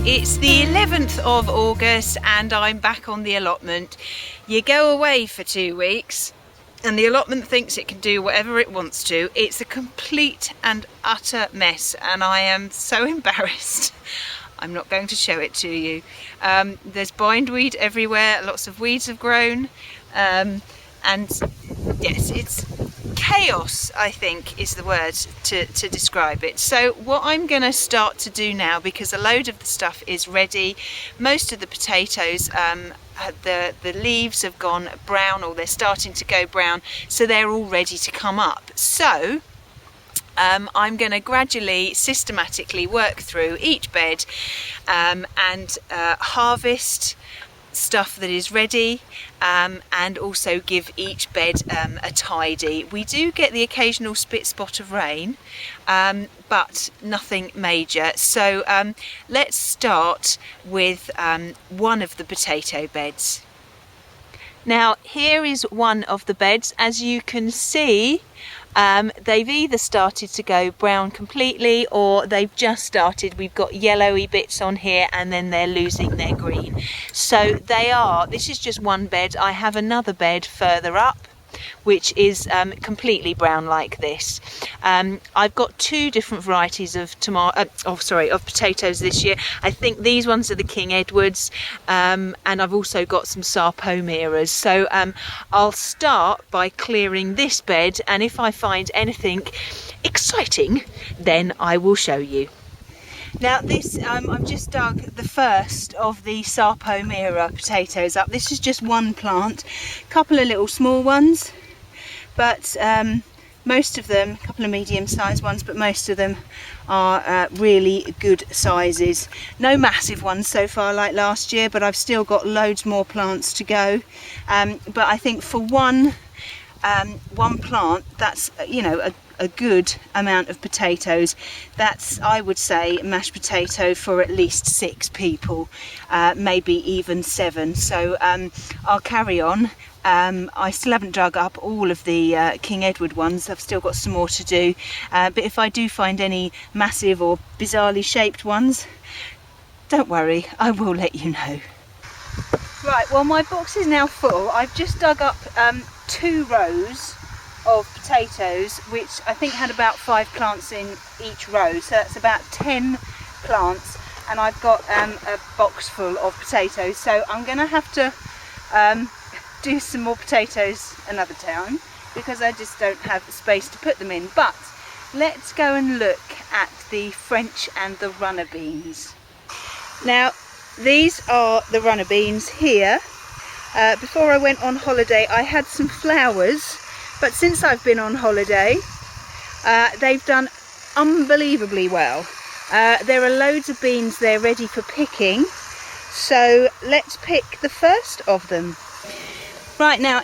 it's the 11th of August and I'm back on the allotment. You go away for 2 weeks and the allotment thinks it can do whatever it wants to. It's a complete and utter mess and I am so embarrassed. I'm not going to show it to you. There's bindweed everywhere, lots of weeds have grown, and yes, it's chaos, I think is the word to describe it. So what I'm going to start to do now, because a load of the stuff is ready, most of the potatoes, the leaves have gone brown, or they're starting to go brown, so they're all ready to come up. So I'm going to gradually, systematically work through each bed and harvest stuff that is ready, and also give each bed a tidy. We do get the occasional spot of rain, but nothing major. So let's start with one of the potato beds. Now here is one of the beds. As you can see, they've either started to go brown completely or they've just started. We've got yellowy bits on here and then they're losing their green. So this is just one bed. I have another bed further up which is completely brown like this. I've got 2 different varieties of potatoes this year. I think these ones are the King Edwards, and I've also got some Sarpomeras. So I'll start by clearing this bed, and if I find anything exciting then I will show you. Now this, I've just dug the first of the Sarpomera potatoes up. This is just one plant, a couple of little small ones, but most of them, a couple of medium-sized ones, but most of them are really good sizes. No massive ones so far like last year, but I've still got loads more plants to go. But I think for one plant, that's, you know, a good amount of potatoes. That's, I would say, mashed potato for at least 6 people, maybe even 7. So I'll carry on. I still haven't dug up all of the King Edward ones. I've still got some more to do, but if I do find any massive or bizarrely shaped ones, don't worry, I will let you know. Right, well my box is now full. I've just dug up 2 rows of potatoes, which I think had about 5 plants in each row, so that's about 10 plants, and I've got a box full of potatoes. So I'm going to have to do some more potatoes another time because I just don't have the space to put them in. But let's go and look at the French and the runner beans. Now these are the runner beans here. Before I went on holiday I had some flowers, but since I've been on holiday they've done unbelievably well. There are loads of beans there ready for picking, so let's pick the first of them. Right, now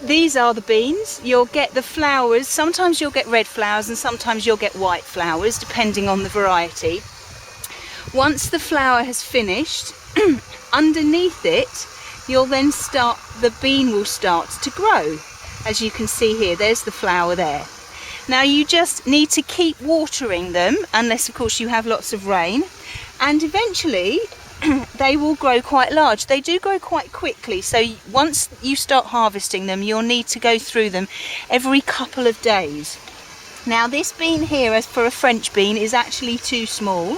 these are the beans. You'll get the flowers, sometimes you'll get red flowers and sometimes you'll get white flowers depending on the variety. Once the flower has finished, underneath it you'll then the bean will start to grow. As you can see here, there's the flower there. Now you just need to keep watering them, unless of course you have lots of rain, and eventually they will grow quite large. They do grow quite quickly, so once you start harvesting them you'll need to go through them every couple of days. Now this bean here, as for a French bean, is actually too small.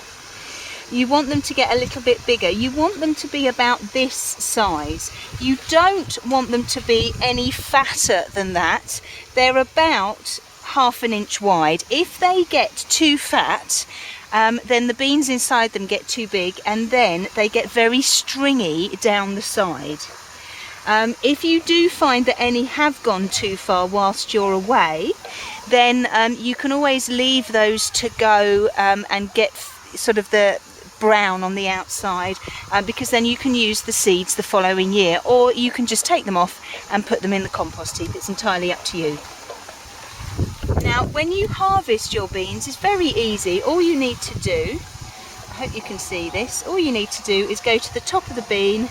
You want them to get a little bit bigger. You want them to be about this size. You don't want them to be any fatter than that. They're about ½ an inch wide. If they get too fat, then the beans inside them get too big and then they get very stringy down the side. If you do find that any have gone too far whilst you're away, then you can always leave those to go and get sort of the brown on the outside, because then you can use the seeds the following year, or you can just take them off and put them in the compost heap. It's entirely up to you. Now when you harvest your beans, it's very easy. All you need to do, I hope you can see this, all you need to do is go to the top of the bean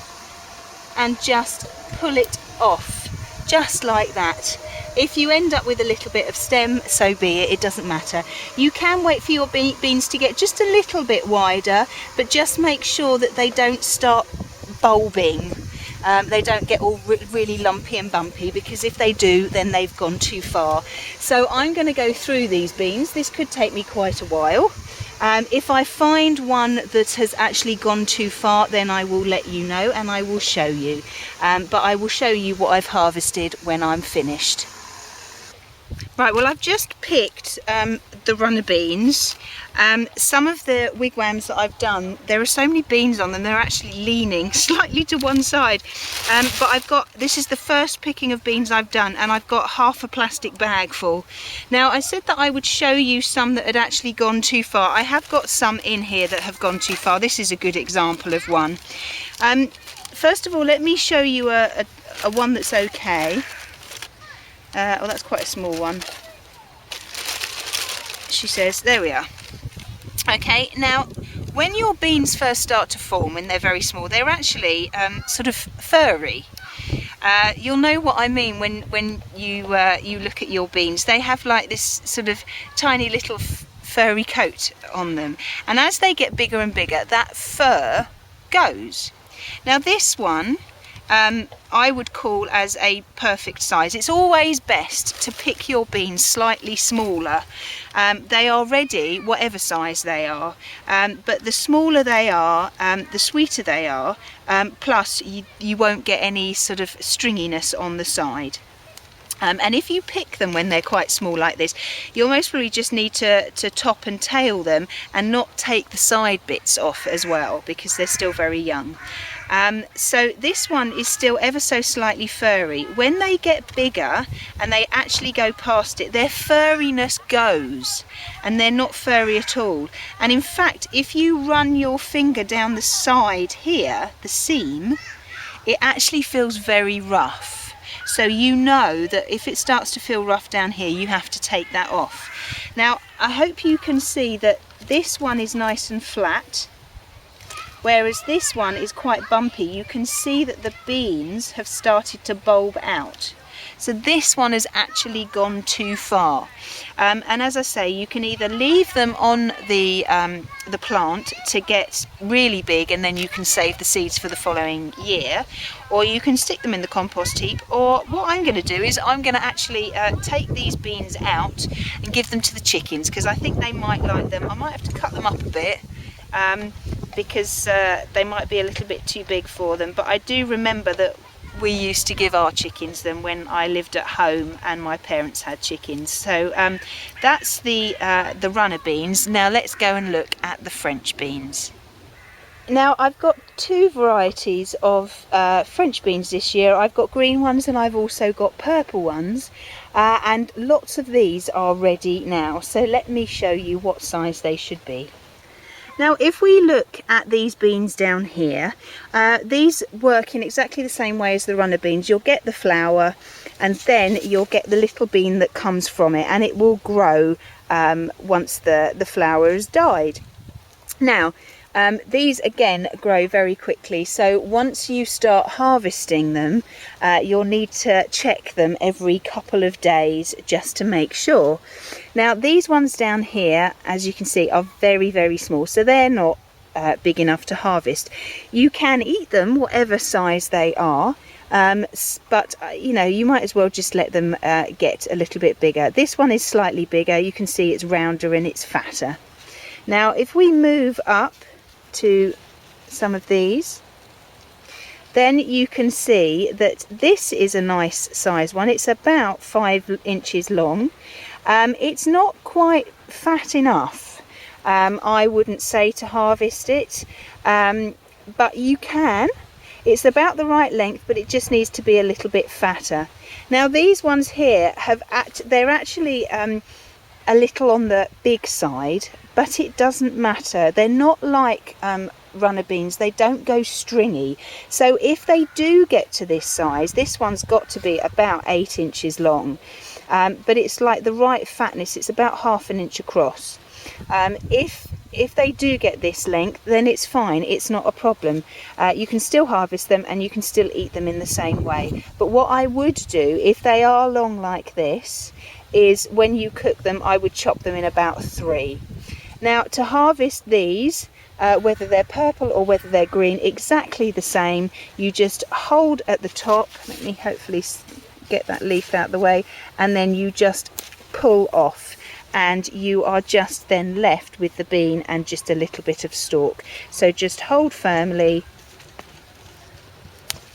and just pull it off, just like that. If you end up with a little bit of stem, so be it, it doesn't matter. You can wait for your beans to get just a little bit wider, but just make sure that they don't start bulbing. They don't get all really lumpy and bumpy, because if they do, then they've gone too far. So I'm going to go through these beans. This could take me quite a while. If I find one that has actually gone too far, then I will let you know and I will show you. But I will show you what I've harvested when I'm finished. Right, well, I've just picked the runner beans. Some of the wigwams that I've done, there are so many beans on them, they're actually leaning slightly to one side. But this is the first picking of beans I've done, and I've got half a plastic bag full. Now, I said that I would show you some that had actually gone too far. I have got some in here that have gone too far. This is a good example of one. First of all, let me show you a one that's okay. Oh, that's quite a small one. She says, there we are. Okay, now when your beans first start to form, when they're very small, they're actually sort of furry. You'll know what I mean when you look at your beans. They have like this sort of tiny little furry coat on them, and as they get bigger and bigger, that fur goes. Now this one I would call as a perfect size. It's always best to pick your beans slightly smaller. They are ready, whatever size they are, but the smaller they are, the sweeter they are, plus you won't get any sort of stringiness on the side. And if you pick them when they're quite small like this, you'll most probably just need to top and tail them and not take the side bits off as well, because they're still very young. So this one is still ever so slightly furry. When they get bigger and they actually go past it, their furriness goes and they're not furry at all. And in fact, if you run your finger down the side here, the seam, it actually feels very rough. So you know that if it starts to feel rough down here, you have to take that off. Now, I hope you can see that this one is nice and flat, whereas this one is quite bumpy. You can see that the beans have started to bulb out. So this one has actually gone too far. And as I say, you can either leave them on the plant to get really big, and then you can save the seeds for the following year, or you can stick them in the compost heap. Or what I'm going to do is I'm going to actually take these beans out and give them to the chickens, because I think they might like them. I might have to cut them up a bit, because they might be a little bit too big for them. But I do remember that we used to give our chickens them when I lived at home and my parents had chickens. So that's the runner beans. Now let's go and look at the French beans. Now I've got two varieties of French beans this year. I've got green ones and I've also got purple ones, and lots of these are ready now. So let me show you what size they should be. Now, if we look at these beans down here, these work in exactly the same way as the runner beans. You'll get the flower, and then you'll get the little bean that comes from it, and it will grow once the flower has died. Now, these again grow very quickly, so once you start harvesting them, you'll need to check them every couple of days just to make sure. Now these ones down here, as you can see, are very, very small, so they're not big enough to harvest. You can eat them whatever size they are, but you know, you might as well just let them get a little bit bigger. This one is slightly bigger. You can see it's rounder and it's fatter. Now if we move up to some of these, then you can see that this is a nice size one. It's about 5 inches long. It's not quite fat enough, I wouldn't say, to harvest it, but you can. It's about the right length, but it just needs to be a little bit fatter. Now these ones here they're actually a little on the big side, but it doesn't matter. They're not like runner beans. They don't go stringy. So if they do get to this size, this one's got to be about 8 inches long, but it's like the right fatness. It's about 1/2 inch across. If if they do get this length, then it's fine, it's not a problem. You can still harvest them and you can still eat them in the same way. But what I would do if they are long like this is when you cook them, I would chop them in about 3. Now to harvest these, whether they're purple or whether they're green, exactly the same. You just hold at the top, let me hopefully get that leaf out of the way, and then you just pull off, and you are just then left with the bean and just a little bit of stalk. So just hold firmly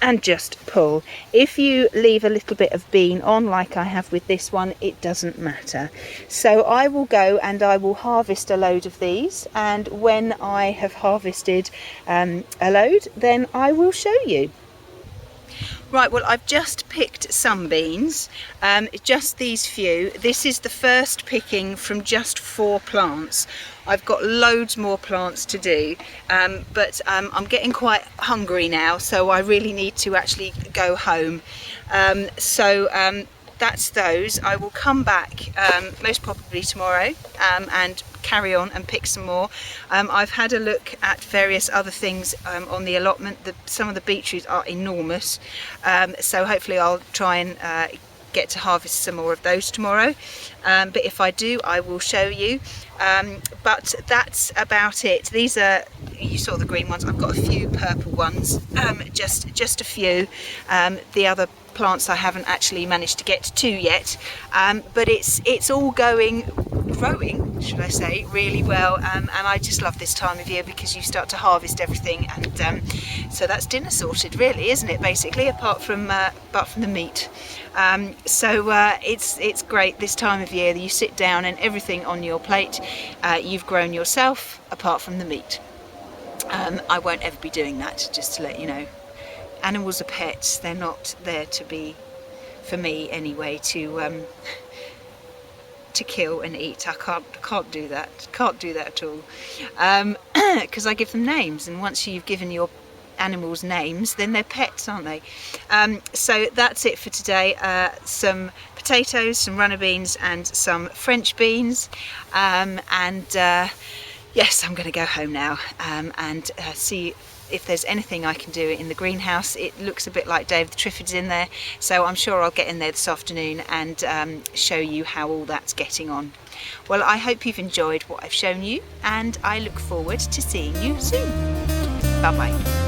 and just pull. If you leave a little bit of bean on like I have with this one, it doesn't matter. So I will go and I will harvest a load of these, and when I have harvested a load, then I will show you. Right, well, I've just picked some beans, just these few. This is the first picking from just 4 plants. I've got loads more plants to do, but I'm getting quite hungry now, so I really need to actually go home. That's those. I will come back most probably tomorrow and carry on and pick some more. I've had a look at various other things on the allotment. Some of the beetroots are enormous, so hopefully I'll try and get to harvest some more of those tomorrow. But if I do, I will show you. But that's about it. These are, you saw the green ones. I've got a few purple ones, just a few. The other plants I haven't actually managed to get to yet, but it's all growing, should I say, really well, and I just love this time of year because you start to harvest everything, and so that's dinner sorted, really, isn't it? Basically, apart from the meat. It's great this time of year that you sit down and everything on your plate you've grown yourself, apart from the meat. I won't ever be doing that, just to let you know. Animals are pets. They're not there to be, for me anyway, to kill and eat. I can't do that. Can't do that at all. Because I give them names, and once you've given your animals names, then they're pets, aren't they? So that's it for today. Some potatoes, some runner beans, and some French beans. Yes, I'm going to go home now and see if there's anything I can do in the greenhouse. It looks a bit like David the Triffid's in there, so I'm sure I'll get in there this afternoon and show you how all that's getting on. Well, I hope you've enjoyed what I've shown you, and I look forward to seeing you soon. Bye bye.